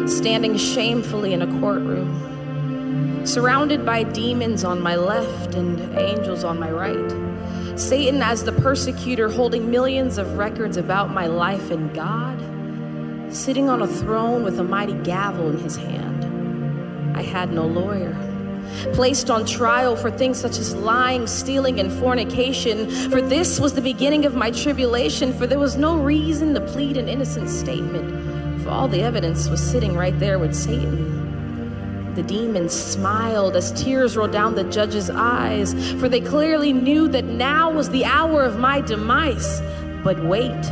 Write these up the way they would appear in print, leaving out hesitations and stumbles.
standing shamefully in a courtroom, surrounded by demons on my left and angels on my right. Satan as the persecutor, holding millions of records about my life, and God sitting on a throne with a mighty gavel in his hand. I had no lawyer. Placed on trial for things such as lying, stealing, and fornication. For this was the beginning of my tribulation, for there was no reason to plead an innocent statement, for all the evidence was sitting right there with Satan. The demons smiled as tears rolled down the judge's eyes, for they clearly knew that now was the hour of my demise. But wait.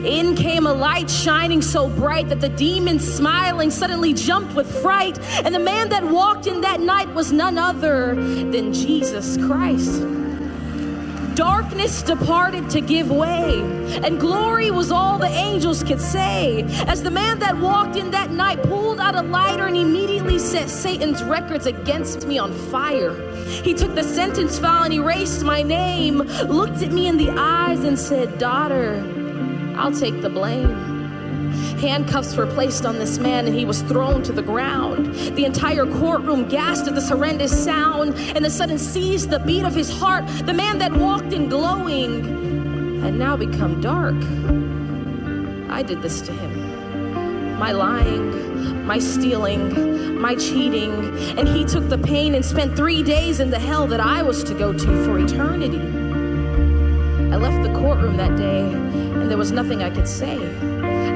In came a light shining so bright that the demons smiling suddenly jumped with fright. And the man that walked in that night was none other than Jesus Christ. Darkness departed to give way, and glory was all the angels could say. As the man that walked in that night pulled out a lighter and immediately set Satan's records against me on fire. He took the sentence file and erased my name, looked at me in the eyes and said, "Daughter, I'll take the blame." Handcuffs were placed on this man and he was thrown to the ground. The entire courtroom gasped at this horrendous sound, and the sudden seized the beat of his heart. The man that walked in glowing had now become dark. I did this to him. My lying, my stealing, my cheating, and he took the pain and spent 3 days in the hell that I was to go to for eternity. I left the courtroom that day, and there was nothing I could say.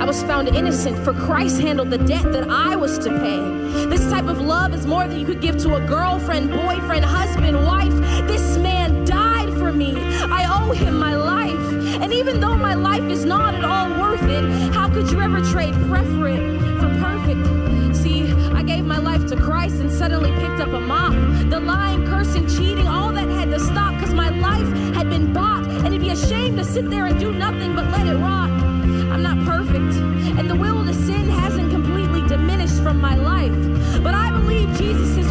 I was found innocent, for Christ handled the debt that I was to pay. This type of love is more than you could give to a girlfriend, boyfriend, husband, wife. This man died for me. I owe him my life. And even though my life is not at all worth it, how could you ever trade preferent for perfect? See, I gave my life to Christ and suddenly picked up a mop. The lying, cursing, cheating, all that had to stop because my life had been bought. And it'd be a shame to sit there and do nothing but let it rot. I'm not perfect, and the will to sin hasn't completely diminished from my life. But I believe Jesus is